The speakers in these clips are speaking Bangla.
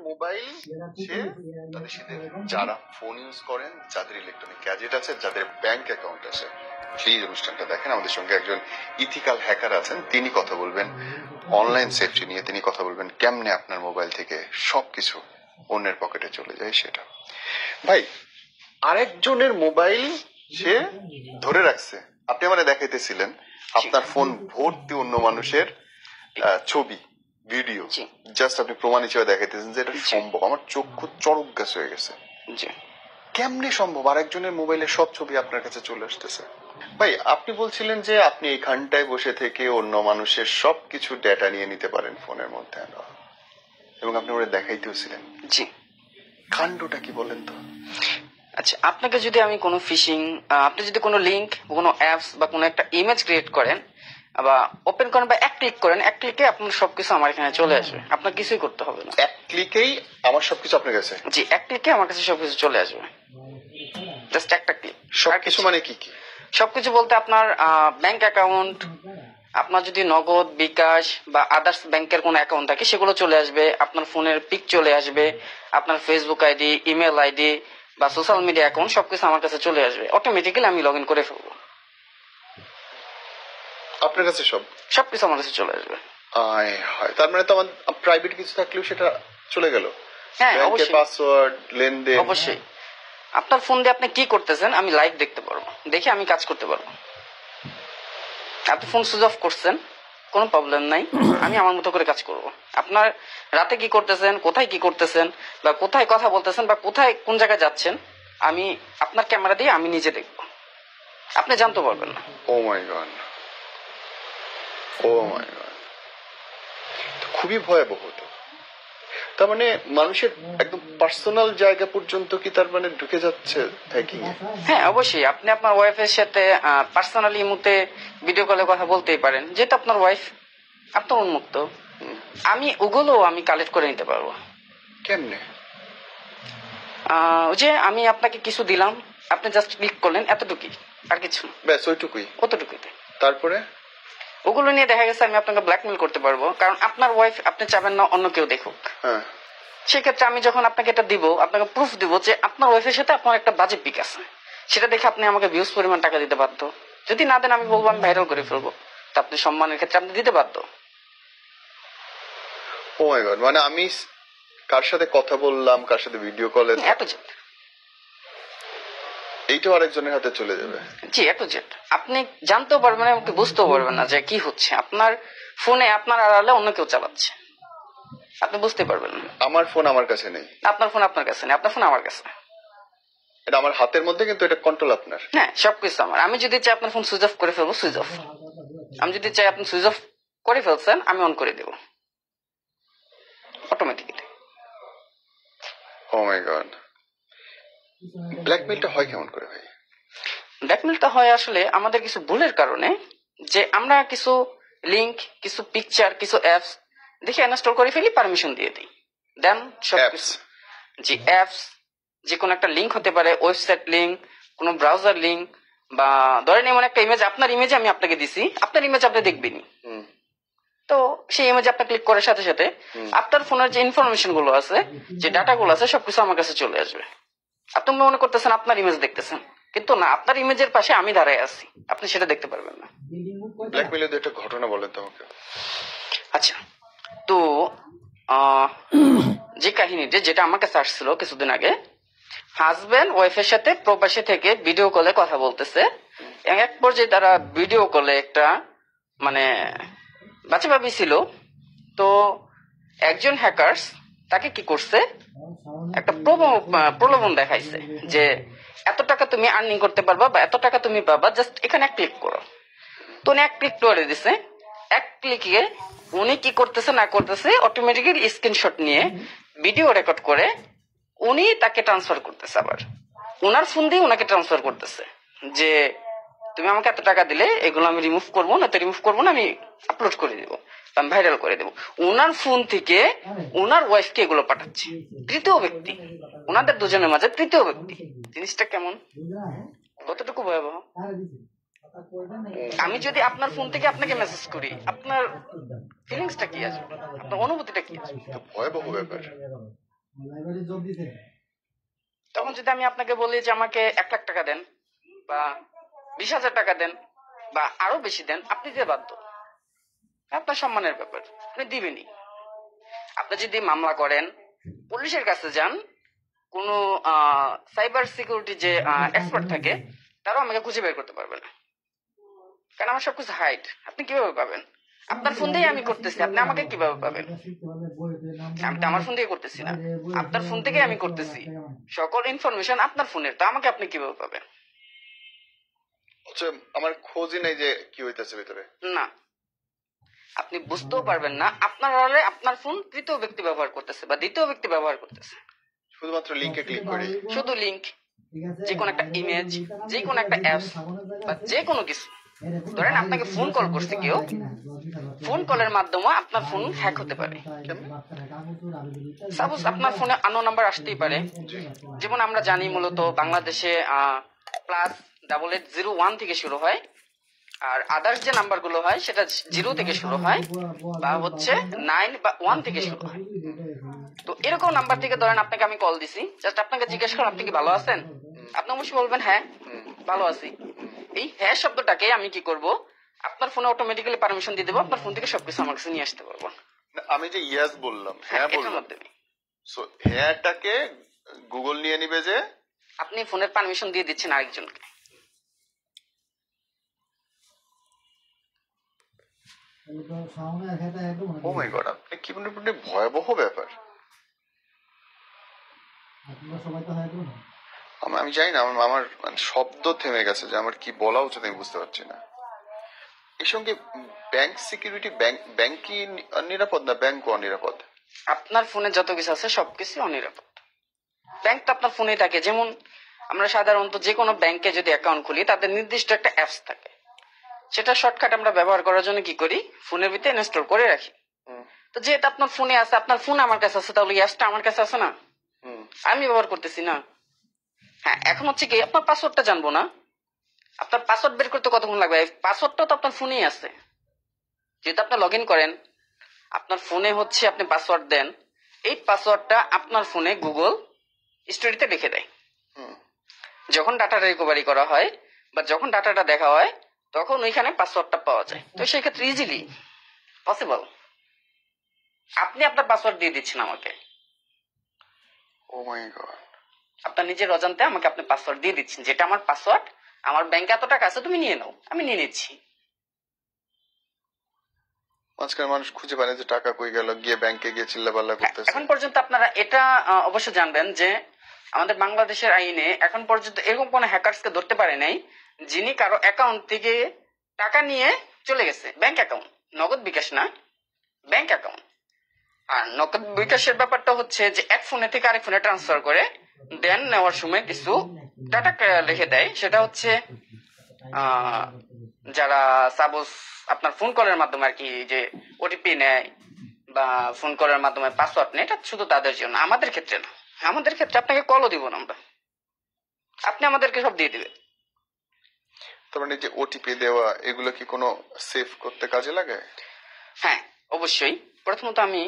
মোবাইল সে তাদের সাথে যারা ফোন ইউজ করেন, যাদের ইলেকট্রনিক গ্যাজেট আছে, যাদের ব্যাংক অ্যাকাউন্ট আছে, প্লিজ অনুষ্ঠানটা দেখেন। আমাদের সঙ্গে একজন ইথিক্যাল হ্যাকার আছেন, তিনি কথা বলবেন অনলাইন সেফটি নিয়ে। তিনি কথা বলবেন কেমনে আপনার মোবাইল থেকে সবকিছু অন্যের পকেটে চলে যায় সেটা। ভাই, আরেকজনের মোবাইল সে ধরে রাখছে, আপনি আমাকে দেখাইতেছিলেন আপনার ফোন ভর্তি অন্য মানুষের ছবি, ভিডিও, জাস্ট আপনি প্রমাণ হিসেবে দেখাইতেছেন যে এটা সম্ভব। আমার চক্ষু চড়ক গাছ হয়ে গেছে। কেমনে সম্ভব আরেকজনের মোবাইলে সব ছবি আপনার কাছে চলে আসতেছে? ভাই, আপনি বলছিলেন যে আপনি এইখানটায় বসে থেকে অন্য মানুষের সবকিছু ডেটা নিয়ে নিতে পারেন ফোনের মধ্যে, এবং আপনি ওরা দেখাইতেও ছিলেন। জি, কাণ্ডটা কি বলেন তো? আচ্ছা, আপনাকে যদি আমি কোনো ফিশিং, আপনি যদি কোনো লিঙ্ক, কোনো অ্যাপস বা কোনো একটা ইমেজ ক্রিয়েট করেন বা ওপেন করেন বা এক ক্লিক করেন, এক ক্লিকে আপনার সবকিছু আমার এখানে চলে আসবে। আপনার কিছুই করতে হবে না, এক ক্লিকেই আমার সবকিছু আপনার কাছে। জি, এক ক্লিকে আমার কাছে সবকিছু চলে আসবে, জাস্ট একটা ক্লিক। সবকিছু মানে কি কি? সবকিছু বলতে আপনার ব্যাংক অ্যাকাউন্ট, আপনার যদি নগদ, বিকাশ বা আদার্স ব্যাংকের কোনো অ্যাকাউন্ট থাকে সেগুলো চলে আসবে, আপনার ফোনের পিক চলে আসবে, আপনার ফেসবুক আইডি, ইমেল আইডি বা সোশ্যাল মিডিয়া অ্যাকাউন্ট সবকিছু আমার কাছে চলে আসবে। অটোমেটিক্যালি আমি লগ ইন করে ফেলবো, আপনার কাছে সবকিছু আমার কাছে চলে আসবে। তার মানে তো আমার প্রাইভেট কিছু থাকলেও সেটা চলে গেল। হ্যাঁ, অবশ্যই, পাসওয়ার্ড, লেনদেন, অবশ্যই। আপনার ফোন দিয়ে আপনি কি করতেছেন আমি লাইভ দেখতে পারবো, দেখে আমি কাজ করতে পারবো। আপনি ফোন সুইচ অফ করছেন, কোনো প্রবলেম নাই, আমি আমার মতো করে কাজ করব। আপনার রাতে কি করতেছেন, কোথায় কি করতেছেন, বা কোথায় কথা বলতেছেন, বা কোথায় কোন জায়গায় যাচ্ছেন, আমি আপনার ক্যামেরা দিয়ে আমি নিজে দেখব, আপনি জানতে পারবেন না। ও মাই গড, ও মাই গড, খুবই ভয়াবহ। তো তার মানে মানুষের একদম পার্সোনাল জায়গা পর্যন্ত কি তার মানে ঢুকে যাচ্ছে হ্যাকিং এ? হ্যাঁ, অবশ্যই। আপনি আপনার ওয়াইফের সাথে পার্সোনালি মুতে ভিডিও কলে কথা বলতেই পারেন, যেহেতু আপনার ওয়াইফ, আপনার উন্মুক্ত। আমি ওগুলো আমি কালেক্ট করে নিতে পারবো। কেমনে? ওই যে আমি আপনাকে কিছু দিলাম, আপনি জাস্ট ক্লিক করলেন, এতটুকুই, আর কিছু না, ব্যাস ওইটুকুই, অতটুকুই। তারপরে ওগুলো নিয়ে দেখা গেছে আমি আপনাকে ব্ল্যাকমেল করতে পারবো, কারণ আপনার ওয়াইফ আপনি চাবেন না অন্য কেউ দেখুক। সেক্ষেত্রে আমি যখন আপনাকে এটা দিব, আপনাকে প্রুফ দিব যে আপনার ওয়াইফের সাথে আপনার একটা বাজে পিক আছে, সেটা দেখে আপনি আমাকে ভিউজ পরিমাণ টাকা দিতে বাধ্য। যদি না দেন আমি বলবো আমি ভাইরাল করে ফেলবো, তো আপনি সম্মানের ক্ষেত্রে আপনি দিতে বাধ্য। ও মাই গড, মানে আমি কার সাথে কথা বললাম, কার সাথে ভিডিও কলে, এত জেড, এইটাও আরেকজনের হাতে চলে যাবে। জি, এত জেড। আপনি জানতেও পারবেন না, আপনি বুঝতেও পারবেন না যে কি হচ্ছে। আপনার ফোনে আপনার আড়ালে অন্য কেউ চালাচ্ছে, আপনি বুঝতে পারবেন না। আমার ফোন আমার কাছে নেই, আপনার ফোন আপনার কাছে নেই, আপনার ফোন আমার কাছে। এটা আমার হাতের মধ্যে, কিন্তু এটা কন্ট্রোল আপনার। হ্যাঁ, সবকিছু আমার। আমি যদি চাই আপনার ফোন সুইচ অফ করে ফেলবো, সুইচ অফ। আমি যদি চাই আপনি সুইচ অফ করে ফেলছেন, আমি অন করে দেব অটোমেটিক্যালি। ও মাই গড, ব্ল্যাকমেইলটা হয় কেমন করে ভাই? ব্ল্যাকমেলটা হয় আসলে আমাদের কিছু ভুলের কারণে, যে আমরা কিছু লিংক, কিছু পিকচার, কিছু অ্যাপস দেখে ইনস্টল করে ফেলি, পারমিশন দিয়ে দিই, দেন সবকিছু। জি, অ্যাপস, যে কোনো একটা লিঙ্ক হতে পারে, ওয়েবসাইট লিঙ্ক, কোনো ব্রাউজার লিঙ্ক, বা ধরেন এমন একটা ইমেজ, আপনার ইমেজ আমি আপনাকে দিছি, আপনার ইমেজ আপনি দেখবেনি, তো সেই ইমেজ আপনি ক্লিক করার সাথে সাথে আপনার ফোনের যে ইনফরমেশন গুলো আছে, যে ডাটা গুলো আছে, সবকিছু আমার কাছে চলে আসবে। আপনি মনে করতেছেন আপনার ইমেজ দেখতেছেন, কিন্তু না, আপনার ইমেজের পাশে আমি দাঁড়ায় আছি, আপনি সেটা দেখতে পারবেন না। ব্ল্যাকমেইলের একটা ঘটনা বলেন তো আমাকে। আচ্ছা, তো যে কাহিনীটা, যেটা আমার কাছে আসছিল কিছুদিন আগে, হাজবেন্ড ওয়াইফের সাথে প্রবাসী থেকে ভিডিও কলে কথা বলতেছে, এক পর্যায়ে তারা ভিডিও কলে একটা মানে বাচ্চা ভাবি ছিল। তো একজন হ্যাকার্স তাকে কি করছে, একটা প্রলোভন দেখাইছে যে এত টাকা তুমি আর্নিং করতে পারবা, বা এত টাকা তুমি পাবা, জাস্ট এখানে এক ক্লিক করো। তো উনি এক ক্লিক করে দিছে। এক ক্লিকে উনি কি করতেছে না করতেছে অটোমেটিক্যালি স্ক্রিনশট নিয়ে ভিডিও রেকর্ড করে উনি তাকে ট্রান্সফার করতেছে, আবার ওনার ফোন দিয়ে ওনাকে ট্রান্সফার করতেছে যে তুমি আমাকে এত টাকা দিলে এগুলো আমি রিমুভ করবো না, তো রিমুভ করবো না, আমি আপলোড করে দিব, আমি ভাইরাল করে দেবো। ওনার ফোন থেকে ওনার ওয়াইফকে এগুলো পাঠাচ্ছে, তৃতীয় ব্যক্তি, ওনাদের দুজনের মাঝে তৃতীয় ব্যক্তি। জিনিসটা কেমন, কতটুকু ভয়াবহ? আমি যদি আপনার ফোন থেকে আপনাকে মেসেজ করি, আপনার ফিলিংসটা কি আসবে, আপনার অনুভূতিটা কি আসবে? ভয়াবহ ব্যাপার। তখন যদি আমি আপনাকে বলি যে আমাকে 1 লাখ টাকা দেন বা 20,000 টাকা দেন বা আরো বেশি দেন, আপনি দিতে বাধ্য। আপনার সম্মানের ব্যাপার, আপনি দিবেনই। আপনি যদি মামলা করেন, পুলিশের কাছে যান, কোন সাইবার সিকিউরিটি যে এক্সপার্ট থাকে, তারাও আমাকে খুঁজে বের করতে পারবে না, কারণ আমার সবকিছু হাইড। আপনি কিভাবে পাবেন? আপনার ফোন দিয়ে আমি করতেছি, আপনি আমাকে কিভাবে পাবেন? আমি তো আমার ফোন দিয়ে করতেছি না, আপনার ফোন থেকে আমি করতেছি। সকল ইনফরমেশন আপনার ফোনের, তো আমাকে আপনি কিভাবে পাবেন? আচ্ছা, আমার খোঁজই নেই যে কি হইতেছে ভিতরে। না, আপনি বুঝতেও পারবেন না। আপনার হলে আপনার ফোন তৃতীয় ব্যক্তি ব্যবহার করতেছে বা দ্বিতীয় ব্যক্তি ব্যবহার করতেছে। শুধুমাত্র লিংকে ক্লিক করে শুধু লিংক, যে কোনো একটা ইমেজ, যে কোনো একটা অ্যাপস বা যে কোনো কিছু। ধরেন আপনাকে ফোন কল করছে কেউ, ফোন কলের মাধ্যমে আপনার ফোন হ্যাক হতে পারে। সাপোজ আপনার ফোনে আননোন নাম্বার আসতেই পারে। যেমন আমরা জানি মূলত বাংলাদেশে +8801 থেকে শুরু হয়, আর আদার্স যে নাম্বার গুলো হয় সেটা 0 থেকে শুরু হয় বা হচ্ছে 9 বা 1 থেকে শুরু হয়। তো এরকম নাম্বার থেকে ধরেন আপনাকে আমি কল দিছি, জাস্ট আপনাকে জিজ্ঞেস করলাম আপনি কি ভালো আছেন, আপনি অবশ্যই বলবেন হ্যাঁ ভালো আছি। এই হ্যাঁ শব্দটাকে আমি কি করব, আপনার ফোনে অটোমেটিক্যালি পারমিশন দিয়ে দেবো, আপনার ফোন থেকে সবকিছু আমার কাছে নিয়ে আসতে পারবো। আমি যে ইয়াস বললাম, হ্যাঁ এটার বললাম, মাধ্যমে সো হ্যাঁটাকে গুগল নিয়ে নিবে যে আপনি ফোনের পারমিশন দিয়ে দিচ্ছেন আরেকজনকে। ও মাই গড, আপনি কি বলতে ভয়াবহ ব্যাপার। আমি জানি না, আমার মানে শব্দ থেমে গেছে যে আমার কি বলা উচিত আমি বুঝতে পারছি না। এর সঙ্গে ব্যাংক সিকিউরিটি, ব্যাংক কি নিরাপদ না ব্যাংক অনিরাপদ? আপনার ফোনে যত কিছু আছে সবকিছু অনিরাপদ। ব্যাংক তো আপনার ফোনেই থাকে। যেমন আমরা সাধারণত যে কোনো ব্যাংকে যদি অ্যাকাউন্ট খুলি, তাদের নির্দিষ্ট একটা অ্যাপস থাকে, সেটা শর্টকাট আমরা ব্যবহার করার জন্য কি করি, ফোনের ভিতরে ইনস্টল করে রাখি। তো যেহেতু আপনার ফোনে আছে, আপনার ফোন আমার কাছে আছে, তাহলে অ্যাপসটা আমার কাছে আছে না, আমি ব্যবহার করতেছি না। হ্যাঁ, এখন হচ্ছে কি আপনার পাসওয়ার্ডটা জানবো না, আপনার পাসওয়ার্ড বের করতে কতক্ষণ লাগবে? পাসওয়ার্ডটা তো আপনার ফোনেই আছে। যেহেতু আপনি লগ ইন করেন, আপনার ফোনে হচ্ছে আপনি পাসওয়ার্ড দেন, এই পাসওয়ার্ডটা আপনার ফোনে গুগল স্টোরিতে লিখে দেয়। যখন ডাটা রিকভারি করা হয় বা যখন ডাটাটা দেখা হয়, তখন ওইখানে পাসওয়ার্ডটা পাওয়া যায়। তো সেই ক্ষেত্রে ইজিলি পসিবল আপনি আপনার পাসওয়ার্ড দিয়ে দিচ্ছেন আমাকে। ও মাই গড, আপনার নিজের অজান্তে আমাকে আপনি পাসওয়ার্ড দিয়ে দিচ্ছেন, যেটা আমার পাসওয়ার্ড, আমার ব্যাংকে এত টাকা আছে, তুমি নিয়ে নাও, আমি নিয়ে নিচ্ছি। আজকাল মানুষ খুঁজে পায় না যে টাকা কই গেল, গিয়ে ব্যাংকে গিয়ে চিল্লাপাল্লা করতেছে। এখন পর্যন্ত আপনারা এটা অবশ্য জানবেন যে আমাদের বাংলাদেশের আইনে এখন পর্যন্ত এরকম কোনো হ্যাকারসকে ধরতে পারে নাই যিনি কারো অ্যাকাউন্ট থেকে টাকা নিয়ে চলে গেছে। ব্যাংক অ্যাকাউন্ট, নগদ বিকাশ না, ব্যাংক অ্যাকাউন্ট। আর নগদ বিকাশের ব্যাপারটা হচ্ছে যে এক ফোনে থেকে আরেক ফোনে ট্রান্সফার করে দেন, নেওয়ার সময় কিছু ডাটা লিখে দেয়। সেটা হচ্ছে যারা সাপোজ আপনার ফোন কলের মাধ্যমে আর কি যে ওটিপি নেয় বা ফোন কলের মাধ্যমে পাসওয়ার্ড নেয়, এটা শুধু তাদের জন্য, আমাদের ক্ষেত্রে না। আমাদের ক্ষেত্রে আপনাকে কলও দিব না আমরা, আপনি আমাদেরকে সব দিয়ে দিবে। তার মানে যে ওটিপি দেওয়া, এগুলো কি কোনো সেভ করতে কাজে লাগে? হ্যাঁ অবশ্যই। প্রথমত আমি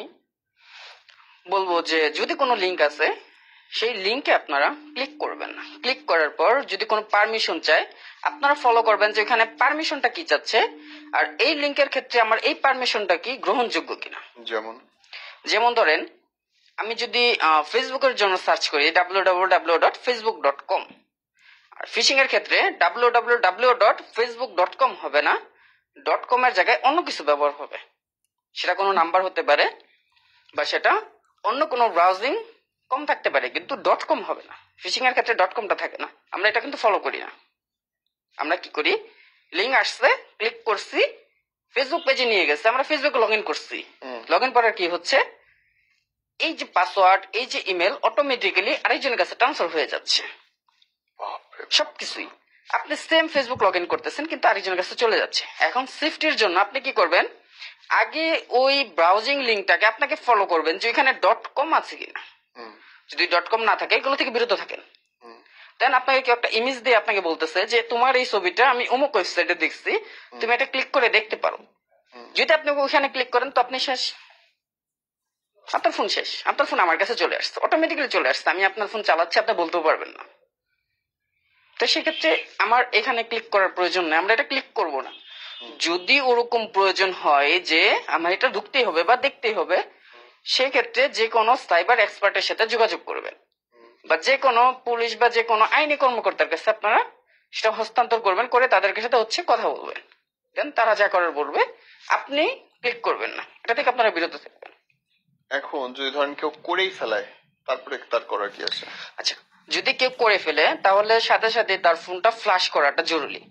বলবো যে যদি কোনো লিঙ্ক আছে, সেই লিঙ্কে আপনারা ক্লিক করবেন না। ক্লিক করার পর যদি কোনো পারমিশন চায়, আপনারা ফলো করবেন যে ওখানে পারমিশনটা কি চাচ্ছে, আর এই লিঙ্কের ক্ষেত্রে আমার এই পারমিশনটা কি গ্রহণযোগ্য কিনা। যেমন ধরেন আমি যদি ফেসবুকের জন্য সার্চ করি www.facebook.com, আর ফিশিং এর ক্ষেত্রে www.facebook.com হবে না, .com এর জায়গায় অন্য কিছু ব্যবহার হবে। সেটা কোনো নাম্বার হতে পারে বা সেটা অন্য কোনো ব্রাউজিং কম থাকতে পারে, কিন্তু .com হবে না। ফিশিং এর ক্ষেত্রে .comটা থাকে না। আমরা এটা কিন্তু ফলো করি না। আমরা কি করি, লিঙ্ক আসছে, ক্লিক করছি, ফেসবুক পেজে নিয়ে গেছে, আমরা ফেসবুকে লগ ইন করছি। লগ ইন করার কি হচ্ছে, এই যে পাসওয়ার্ড, এই যে ইমেল অটোমেটিক্যালি আরেকজনের কাছে ট্রান্সফার হয়ে যাচ্ছে। সবকিছুই আপনি সেম ফেসবুক লগ ইন করতেছেন, কিন্তু আরেকজনের কাছে চলে যাচ্ছে। এখন সেফটির জন্য আপনি কি করবেন, আগে ওই ব্রাউজিং লিঙ্কটাকে আপনাকে ফলো করবেন যে ওইখানে .com আছে কিনা। যদি .com না থাকে, এগুলো থেকে বিরত থাকেন। দেন আপনাকে কেউ একটা ইমেজ দিয়ে আপনাকে বলতেছে যে তোমার এই ছবিটা আমি অমুক ওয়েবসাইটে দেখছি, তুমি এটা ক্লিক করে দেখতে পারো। যদি আপনি ওখানে ক্লিক করেন তো আপনি শেষ। আপনার ফোন শেষ, আপনার ফোন আমার কাছে চলে আসছে, অটোমেটিক্যালি চলে আসছে, আমি আপনার ফোন চালাচ্ছি, আপনি বলতেও পারবেন না। তো সেক্ষেত্রে আমার এখানে ক্লিক করার প্রয়োজন নেই, আমরা এটা ক্লিক করব না। যদি ওরকম প্রয়োজন হয় যে আমার এটা ঢুকতেই হবে বা দেখতেই হবে, সেক্ষেত্রে যে কোনো সাইবার এক্সপার্টের সাথে যোগাযোগ করবেন, বা যে কোনো পুলিশ বা যে কোনো আইনি কর্মকর্তার কাছে আপনারা সেটা হস্তান্তর করবেন, করে তাদের সাথে কথা বলবেন। দেন তারা যা করার বলবে, আপনি ক্লিক করবেন না, এটা থেকে আপনারা বিরত থাকবেন। এখন যদি ধরেন কেউ করেই ফেলায়, তারপরে তার করার কি আছে? আচ্ছা, যদি কেউ করে ফেলে তাহলে সাথে সাথে তার ফোনটা ফ্লাশ করাটা জরুরি।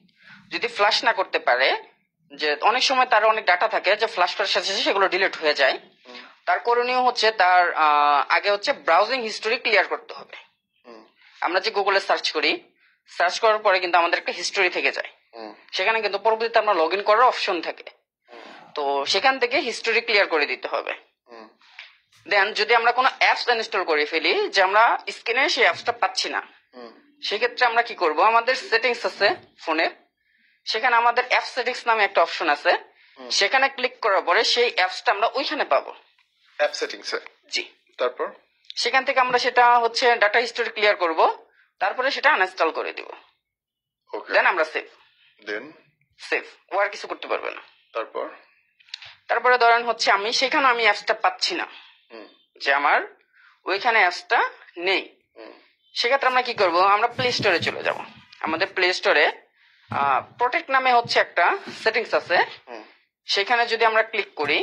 যদি ফ্লাশ না করতে পারে, যে অনেক সময় তার অনেক ডাটা থাকে যে ফ্লাশ করার সাথে সাথে সেগুলো ডিলিট হয়ে যায়, তার করণীয় হচ্ছে তার আগে হচ্ছে ব্রাউজিং হিস্টোরি ক্লিয়ার করতে হবে। আমরা যে গুগলে সার্চ করি, সার্চ করার পরে কিন্তু আমাদের একটা হিস্টোরি থেকে যায়, সেখানে কিন্তু পরবর্তীতে আমরা লগ ইন করার অপশন থাকে। তো সেখান থেকে হিস্টোরি ক্লিয়ার করে দিতে হবে। দেন যদি আমরা কোনো অ্যাপস ইনস্টল করে ফেলি যে আমরা স্ক্রিনে সেই অ্যাপসটা পাচ্ছি না, সেক্ষেত্রে আমরা কি করব, আমাদের সেটিংস আছে ফোনের, সেখানে আমাদের অ্যাপ সেটিংস নামে একটা অপশন আছে, সেখানে ক্লিক করার পরে সেই অ্যাপসটা আমরা ওইখানে পাবো। অ্যাপ সেটিংস এ? জি। তারপর সেখান থেকে আমরা সেটা হচ্ছে ডাটা হিস্টোরি ক্লিয়ার করব, তারপরে সেটা আনইনস্টল করে দিব। ওকে, দেন আমরা দেন সেভ, ও আর কিছু করতে পারবে না। তারপরে ধরেন হচ্ছে আমি সেখানে আমি অ্যাপসটা পাচ্ছি না, যে আমার ওইখানে অ্যাপসটা নেই, সেক্ষেত্রে আমরা কি করব, আমরা প্লে স্টোরে চলে যাব। আমাদের প্লে স্টোরে প্রোটেক্ট নামে হচ্ছে একটা সেটিংস আছে, সেখানে যদি আমরা ক্লিক করি,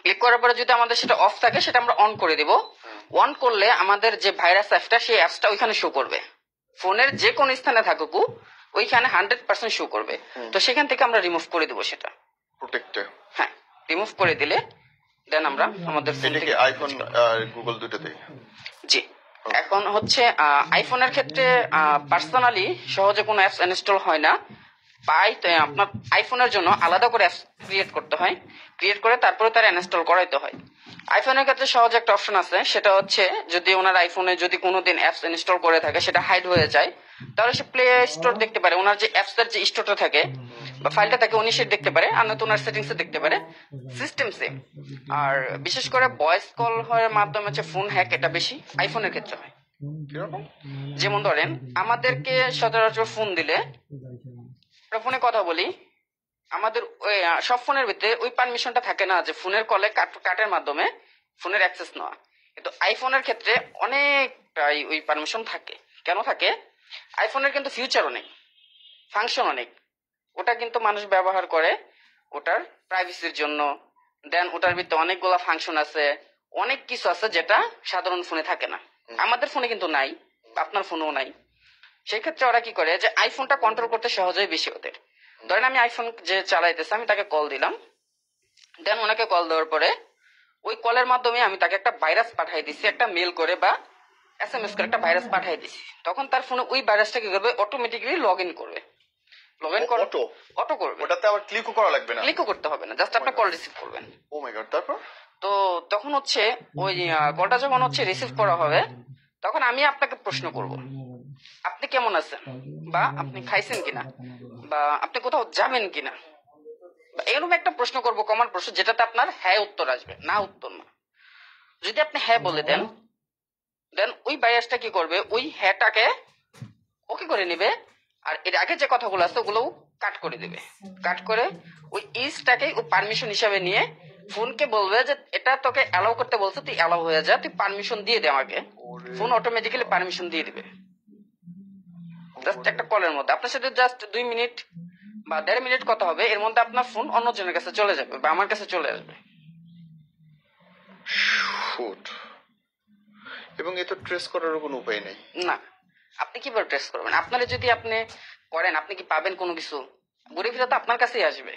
ক্লিক করার পরে যদি আমাদের সেটা অফ থাকে সেটা আমরা অন করে দিব। অন করলে আমাদের যে ভাইরাস অ্যাপসটা, সেই অ্যাপসটা ওইখানে শো করবে, ফোনের যে কোন স্থানে থাকুক ওইখানে 100% শো করবে। তো সেখান থেকে আমরা রিমুভ করে দিব সেটা প্রোটেক্টে। হ্যাঁ, রিমুভ করে দিলে দেন আমরা আমাদের ফোন থেকে আইফোন আর গুগল দুটোতেই? জি। এখন হচ্ছে আইফোনের ক্ষেত্রে পার্সোনালি সহজে কোনো অ্যাপস ইনস্টল হয় না, আপনার আইফোনের জন্য আলাদা করে অ্যাপস ক্রিয়েট করতে হয়, ক্রিয়েট করে তারপরে তার ইনস্টল করাইতে হয়। আইফোনের ক্ষেত্রে সহজে একটা অপশন আছে, সেটা হচ্ছে যদি ওনার আইফোনে যদি কোনোদিন অ্যাপস ইনস্টল করে থাকে সেটা হাইড হয়ে যায়, তাহলে সে প্লে স্টোর দেখতে পারে, ওনার যে অ্যাপসের যে স্টোরটা থাকে বা ফাইলটা থাকে উনি সেটা দেখতে পারে, আর নয়তো ওনার সেটিংসে দেখতে পারে, সিস্টেম সেম। আর বিশেষ করে ভয়েস কল হওয়ার মাধ্যমে হচ্ছে ফোন হ্যাক এটা বেশি আইফোনের ক্ষেত্রে হয়। যেমন ধরেন আমাদেরকে সচরাচর ফোন দিলে আমরা ফোনে কথা বলি, আমাদের ওই সব ফোনের ভিতরে ওই পারমিশনটা থাকে না যে ফোনের কলে কাটের মাধ্যমে ফোনের অ্যাক্সেস নেওয়া, কিন্তু আইফোনের ক্ষেত্রে অনেকটাই ওই পারমিশন থাকে। কেন থাকে? আইফোনের কিন্তু ফিউচারও নেই, ফাংশনও নেই, ওটা কিন্তু মানুষ ব্যবহার করে ওটার প্রাইভেসির জন্য। দেন ওটার ভিতরে অনেকগুলা ফাংশন আছে, অনেক কিছু আছে যেটা সাধারণ ফোনে থাকে না, আমাদের ফোনে কিন্তু নাই, আপনার ফোনেও নাই। সেই ক্ষেত্রে ওরা কি করে যে আইফোনটা কন্ট্রোল করতে সহজেই বেশি ওদের। ধরেন আমি আইফোন যে চালাইতেছে আমি তাকে কল দিলাম, দেন ওনাকে কল দেওয়ার পরে ওই কলের মাধ্যমে আমি তাকে একটা ভাইরাস পাঠাই দিছি, একটা মেল করে বা SMS করে একটা ভাইরাস পাঠাই দিছি, তখন তার ফোনে ওই ভাইরাসটা কি করবে, অটোমেটিক্যালি লগ ইন করবে। লগ ইন করে অটো করবে, ওটাতে আবার ক্লিকও করা লাগবে না? ক্লিকও করতে হবে না, জাস্ট আপনি কল রিসিভ করবেন। ও মাই গড। তারপর তো তখন হচ্ছে ওই কলটা যখন হচ্ছে রিসিভ করা হবে, তখন আমি আপনাকে প্রশ্ন করব, আপনি কেমন আছেন, বা আপনি খাইছেন কিনা, বা আপনি কোথাও যাবেন কিনা, এরকম একটা প্রশ্ন করব, কমন প্রশ্ন, যেটাতে আপনার হ্যাঁ উত্তর আসবে, না উত্তর না। যদি আপনি হ্যাঁ বলে দেন, দেন ওই ভাইরাসটা কি করবে, ওই হ্যাঁটাকে ওকে করে নিবে, আর এর আগে যে কথাগুলো আছে ওগুলো কাট করে দিবে। কাট করে ওই ইজটাকে ও পারমিশন হিসাবে নিয়ে ফোনকে বলবে যে এটা তোকে অ্যালাউ করতে বলছে, তুই অ্যালাউ হয়ে যা, তুই পারমিশন দিয়ে দে আমাকে। ফোন অটোমেটিক্যালি পারমিশন দিয়ে দিবে, জাস্ট একটা কলের মধ্যে। আপনার সাথে জাস্ট 2 মিনিট বা 1.5 মিনিট কথা হবে, এর মধ্যে আপনার ফোন অন্যজনের কাছে চলে যাবে বা আমার কাছে চলে আসবে। এবং এ তো ট্রেস করার কোনো উপায় নেই। না, আপনি কিভাবে ট্রেস করবেন? আপনারা যদি আপনি করেন, আপনি কি পাবেন কোনো কিছু? ঘুরে ফিরে তো আপনার কাছেই আসবে,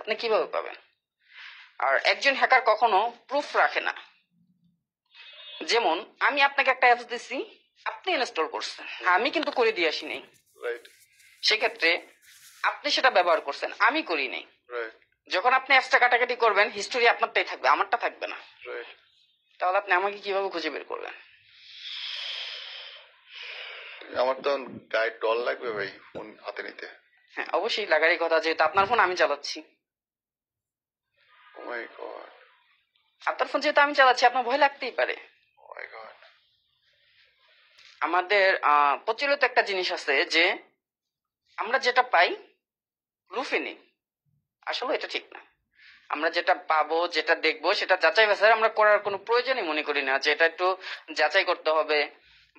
আপনি কিভাবে পাবেন? আর একজন হ্যাকার কখনো প্রুফ রাখে না। যেমন আমি আপনাকে একটা অ্যাপস দিছি, আপনি ইনস্টল করছেন, আমি কিন্তু করে দিয়ে আসি নাই, সেক্ষেত্রে আপনি সেটা ব্যবহার করছেন, আমি করি নাই। যখন আপনি অ্যাপসটা কাটাকাটি করবেন, হিস্টোরি আপনারটাই থাকবে, আমারটা থাকবে না। তাহলে আপনি আমাকে কিভাবে খুঁজে বের করবেন? আমার তো গায়ে ডল লাগবে ভাই ফোন হাতে নিতে। হ্যাঁ, অবশ্যই লাগারই কথা, যেহেতু আপনার ফোন আমি চালাচ্ছি। ও মাই গড। আপনার ফোন যেহেতু আমি চালাচ্ছি আপনার ভয় লাগতেই পারে। Oh my God. আমাদের প্রচলিত একটা জিনিস আছে যে আমরা যেটা পাই লুফে নিই, আসলে এটা ঠিক না। আমরা যেটা পাবো যেটা দেখবো সেটা যাচাই বাছাই আমরা করার কোনো প্রয়োজনই মনে করি না, যে এটা একটু যাচাই করতে হবে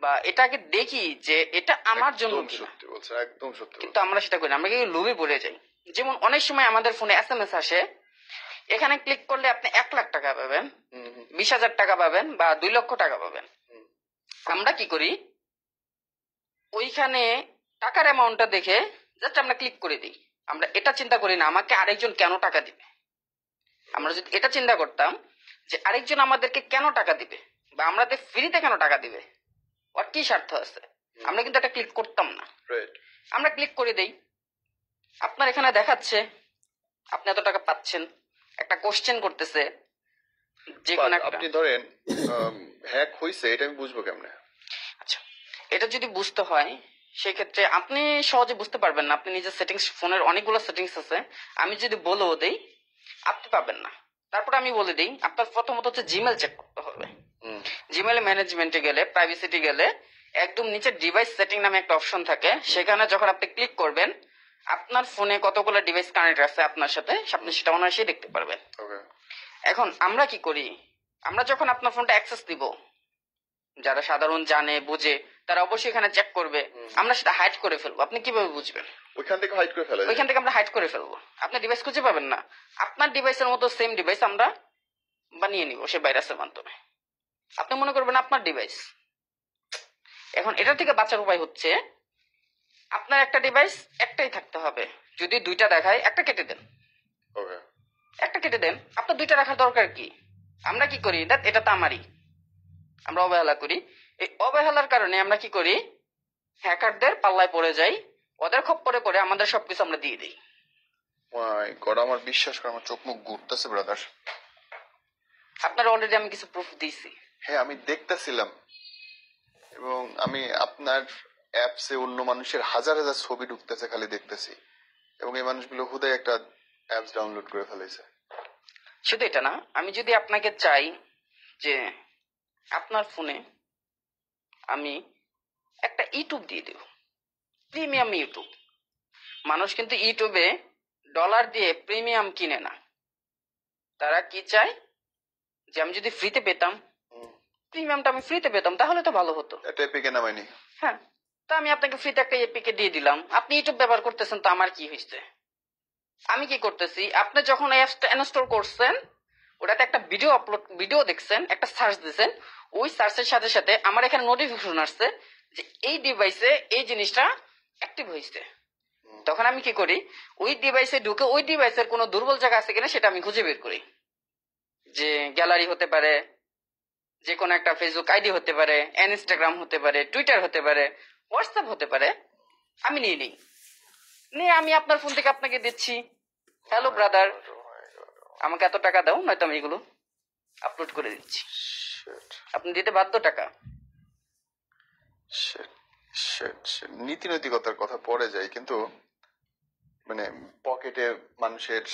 বা এটাকে দেখি যে এটা আমার জন্য একদম কিনা। সত্যি বলছেন, একদম সত্যি কিন্তু বলছেন। আমরা সেটা করি না, আমরা কিন্তু লোভে পড়ে যাই। যেমন অনেক সময় আমাদের ফোনে SMS আসে, এখানে ক্লিক করলে আপনি 1,00,000 টাকা পাবেন, হুম, হুম, 20,000 টাকা পাবেন বা 2,00,000 টাকা পাবেন। হুম। আমরা কি করি, ওইখানে টাকার অ্যামাউন্টটা দেখে জাস্ট আমরা ক্লিক করে দিই। আমরা এটা চিন্তা করি না আমাকে আরেকজন কেন টাকা দিবে। আমরা যদি এটা চিন্তা করতাম যে আরেকজন আমাদেরকে কেন টাকা দিবে বা আমাদের ফ্রিতে কেন টাকা দিবে, ওর কি স্বার্থ আছে, আমরা কিন্তু এটা ক্লিক করতাম না। Right. আমরা ক্লিক করে দেই। আপনার এখানে দেখাচ্ছে আপনি এত টাকা পাচ্ছেন, একটা কোশ্চেন করতেছে যে But কোনো একটা। আপনি ধরেন হ্যাক হইছে, এটা আমি বুঝবো কেমনে? আচ্ছা, এটা যদি বুঝতে হয় সেক্ষেত্রে আপনি সহজে বুঝতে পারবেন না। আপনি নিজের সেটিংস, ফোনের অনেকগুলো সেটিংস আছে, আমি যদি বলেও দেই আপনি পাবেন না। তারপর আমি বলে দিই, আপনার প্রথমত হচ্ছে জিমেল চেক করতে হবে। হুম, জিমেল ম্যানেজমেন্টে গেলে, প্রাইভেসিতে গেলে একদম নিচে ডিভাইস সেটিং নামে একটা অপশন থাকে, সেখানে যখন আপনি ক্লিক করবেন আপনার ফোনে কতগুলো ডিভাইস কানেক্ট আছে আপনার সাথে আপনি সেটা অনায়াসেই দেখতে পারবেন। okay. এখন আমরা কি করি, আমরা যখন আপনার ফোনটা অ্যাক্সেস দিব, যারা সাধারণ জানে বুঝে তারা অবশ্যই এখানে চেক করবে, আমরা সেটা হাইড করে ফেলবো। আপনি কিভাবে বুঝবেন? ওইখান থেকে হাইড করে ফেলা যায়। ওইখান থেকে আমরা হাইড করে ফেলবো, আপনার ডিভাইস খুঁজে পাবেন না। আপনার ডিভাইসের মতো সেম ডিভাইস আমরা বানিয়ে নিব সে ভাইরাসের মাধ্যমে, আপনি মনে করবেন আপনার ডিভাইস। এখন এটা থেকে বাঁচার উপায় হচ্ছে আপনার একটা ডিভাইস একটাই থাকতে হবে, যদি দুইটা দেখায় একটা কেটে দেন। Okay. একটা কেটে দেন, আপনার দুইটা রাখার দরকার কি? আমরা কি করি, দেখ এটা তো আমারই, আমরা অবহেলা করি। এই অবহেলার কারণে আমরা কি করি, হ্যাকারদের পাল্লায় পড়ে যাই, ওদের খপ্পরে পড়ে আমাদের সবকিছু আমরা দিয়ে দিই। My God, আমার বিশ্বাস করে আমার চোখ মুখ ঘুরতেছে ব্রাদার। আপনার অলরেডি আমি কিছু প্রুফ দিয়েছি। হ্যাঁ, আমি দেখতেছিলাম এবং আমি আপনার অ্যাপসে অন্য মানুষের হাজার হাজার ছবি ঢুকতেছে, খালি দেখতেছি। এবং এই মানুষগুলো হুদাই একটা অ্যাপস ডাউনলোড করে ফেলেছে। শুধু এটা না, আমি যদি আপনাকে চাই যে আপনার ফোনে আমি একটা ইউটিউব দিয়ে দেব, প্রিমিয়াম ইউটিউব। মানুষ কিন্তু ইউটিউবে ডলার দিয়ে প্রিমিয়াম কিনে না, তারা কি চায় যে আমি যদি ফ্রিতে পেতাম, প্রিমিয়ামটা আমি ফ্রিতে পেতাম তাহলে তো ভালো হতো। এটা এপিকে নামাইনি। হ্যাঁ, তো আমি আপনাকে ফ্রিতে একটা এপিকে দিয়ে দিলাম, আপনি ইউটিউব ব্যবহার করতেছেন, তো আমার কি হয়েছে? আমি কি করতেছি, আপনি যখন অ্যাপসটা ইনস্টল করছেন ওটাতে একটা ভিডিও দেখছেন, একটা সার্চ দিয়েছেন, ওই সার্চের সাথে সাথে আমার এখানে নোটিফিকেশন আসছে যে এই ডিভাইসে এই জিনিসটা অ্যাক্টিভ হয়েছে। তখন আমি কি করি, ওই ডিভাইসে ঢুকে ওই ডিভাইসের কোনো দুর্বল জায়গা আছে কিনা সেটা আমি খুঁজে বের করি। যে গ্যালারি হতে পারে, যে কোনো একটা ফেসবুক আইডি হতে পারে, ইনস্টাগ্রাম হতে পারে, টুইটার হতে পারে, হোয়াটসঅ্যাপ হতে পারে, আমি নিয়ে নিই, নিয়ে আমি আপনার ফোন থেকে আপনাকে দিচ্ছি, হ্যালো ব্রাদার আমাকে এত টাকা দাও, নয়তো আমি এগুলো আপলোড করে দিচ্ছি। Shit, আপনি দিতে বাধ্য টাকা। shit, shit, shit. নীতি নৈতিকতার কথা পড়ে যায়, কিন্তু মানে পকেটে মানুষের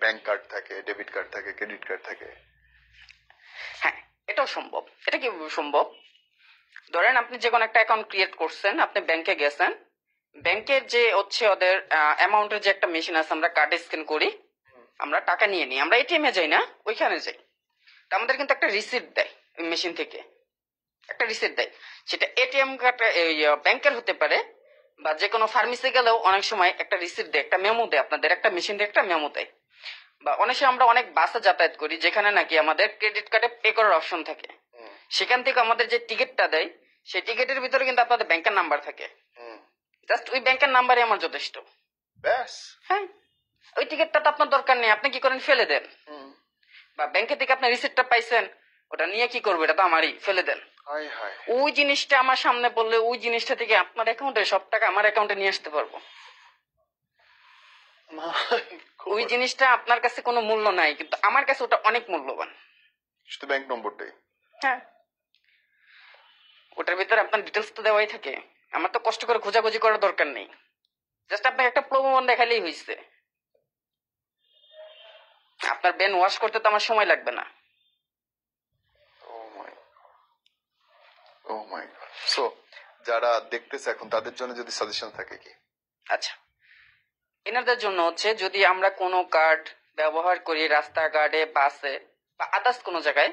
ব্যাংক কার্ড থাকে, ডেবিট কার্ড থাকে, ক্রেডিট কার্ড থাকে। হ্যাঁ, এটাও সম্ভব। এটা কিভাবে সম্ভব? ধরেন আপনি যে কোনো একটা অ্যাকাউন্ট ক্রিয়েট করছেন, আপনি ব্যাংকে গেছেন, ব্যাংকের যে হচ্ছে ওদের অ্যামাউন্টের যে একটা মেশিন আছে, আমরা কার্ড স্ক্যান করি, আমরা টাকা নিয়ে নিই, আমরা এটিএম এ যাই না, ওইখানে যাই। তো আমাদের কিন্তু একটা রিসিপ্ট দেয় ওই মেশিন থেকে, একটা রিসিপ্ট দেয়। সেটা এটিএম কার্ড ব্যাংকের হতে পারে বা যে কোনো ফার্মেসি গেলেও অনেক সময় একটা রিসিপ্ট দেয়, একটা মেমো দেয়, আপনাদের একটা মেশিন থেকে একটা মেমো দেয়। বা অনেক সময় আমরা অনেক বাসে যাতায়াত করি যেখানে নাকি আমাদের ক্রেডিট কার্ডে পে করার অপশন থাকে, সেখান থেকে আমাদের যে টিকিটটা দেয় সেই টিকিটের ভিতরে কিন্তু আপনাদের ব্যাংকের নাম্বার থাকে। জাস্ট ওই ব্যাংকের নাম্বারই আমার যথেষ্ট। ব্যাস। হ্যাঁ, ওই টিকিটটা তো আপনার দরকার নেই, আপনি কি করেন ফেলে দেন। বা ব্যাংকে থেকে আপনি রিসিপ্টটা পাইছেন, ওটা নিয়ে কি করবে, এটা তো আমারই, ফেলে দেন। হায় হায়। ওই জিনিসটা আমার সামনে পড়লে ওই জিনিসটা থেকে আপনার অ্যাকাউন্টে সব টাকা আমার অ্যাকাউন্টে নিয়ে আসতে পারবো। ওই জিনিসটা আপনার কাছে কোনো মূল্য নাই, কিন্তু আমার কাছে ওটা অনেক মূল্যবান। শুধু ব্যাংক নম্বরটাই। হ্যাঁ, ওটার ভিতরে আপনার ডিটেলস তো দেওয়াই থাকে, আমার তো কষ্ট করে খোঁজাখুঁজি করার দরকার নেই, জাস্ট আপনাকে একটা প্রমাণ দেখালেই হয়েছে। আপনার ব্রেন ওয়াশ করতে তো আমার সময় লাগবে না, ও মাই গড। সো যারা দেখতেছে এখন তাদের জন্য যদি সাজেশন থাকে কি? আচ্ছা, এনাদের জন্য হচ্ছে যদি আমরা কোনো কার্ড ব্যবহার করি রাস্তাঘাটে, বাসে বা আদার্স কোনো জায়গায়,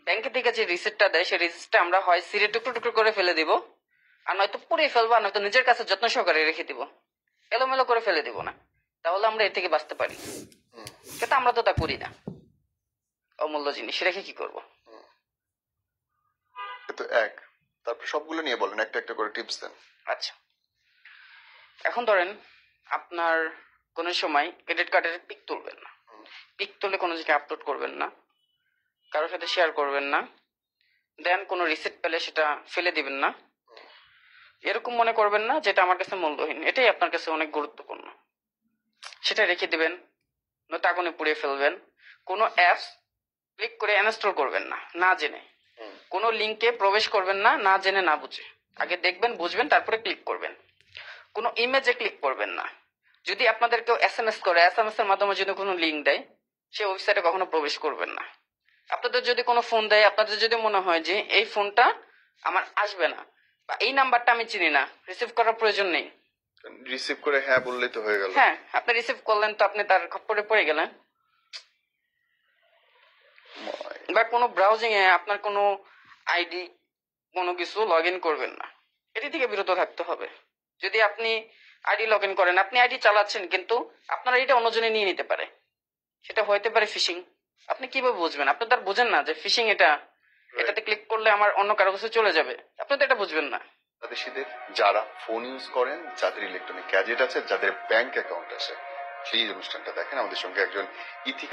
ব্যাংকে থেকে যে রিসিপ্টটা দেয় সেই রিসিপ্টটা আমরা হয় সিরে টুকরো টুকরো করে ফেলে দিব, আর নয়তো পুড়িয়ে ফেলবো, আর নয়তো নিজের কাছে যত্ন সহকারে রেখে দিব, এলোমেলো করে ফেলে দিব না। তাহলে আমরা এর থেকে বাঁচতে পারি। কিন্তু আমরা তো তা করি না। অমূল্য জিনিস রেখে কি করব? কিন্তু তারপর সবগুলো নিয়ে বলেন, একটা একটা করে টিপস দেন। আচ্ছা, এখন ধরেন আপনার কোনো সময় ক্রেডিট কার্ডের পিক তুলবেন না। পিক তুলে কোনো জায়গায় আপলোড করবেন না, কারোর সাথে শেয়ার করবেন না, দেন কোনো রিসিপ্ট পেলে সেটা ফেলে দিবেন না। এরকম মনে করবেন না যেটা আমার কাছে মূল্যহীন, এটাই আপনার কাছে অনেক গুরুত্বপূর্ণ, সেটা রেখে দিবেন, নয়তো আগুনে পুড়িয়ে ফেলবেন। কোনো অ্যাপস ক্লিক করে ইনস্টল করবেন না না জেনে। কোনো লিঙ্কে প্রবেশ করবেন না না জেনে না বুঝে। আগে দেখবেন, বুঝবেন, তারপরে ক্লিক করবেন। কোনো ইমেজে ক্লিক করবেন না। যদি আপনাদের কেউ SMS করে, SMS এর মাধ্যমে যদি কোনো লিঙ্ক দেয়, সেই ওয়েবসাইটে কখনো প্রবেশ করবেন না। আপনাদের যদি কোনো ফোন দেয়, আপনাদের যদি মনে হয় যে এই ফোনটা আমার আসবে না বা এই নাম্বারটা আমি চিনি না, রিসিভ করার প্রয়োজন নেই। রিসিভ করে হ্যাঁ বললেই তো হয়ে গেল। হ্যাঁ, আপনি রিসিভ করলেন তো আপনি তার খপ্পরে পড়ে গেলেন। বা কোনো ব্রাউজিং এ আপনার কোনো আইডি কোনো কিছু লগ ইন করবেন না, এটি থেকে বিরত থাকতে হবে। যদি আপনি আইডি লগ ইন করেন, আপনি আইডি চালাচ্ছেন কিন্তু আপনার আইডিটা অন্যজনে নিয়ে নিতে পারে, সেটা হইতে পারে ফিশিং। আপনি কিভাবে বুঝবেন? আপনি তার বুঝেন না যে ফিশিং এটা, এটাতে ক্লিক করলে আমার অন্য কারো কাছে চলে যাবে, আপনি তো এটা বুঝবেন না। বাংলাদেশিদের যারা ফোন ইউজ করেন, যাদের ইলেকট্রনিক গ্যাজেট আছে, যাদের ব্যাংক অ্যাকাউন্ট আছে, প্লিজ অনুষ্ঠানটা দেখেন। আমাদের সঙ্গে একজন ইথিক্যাল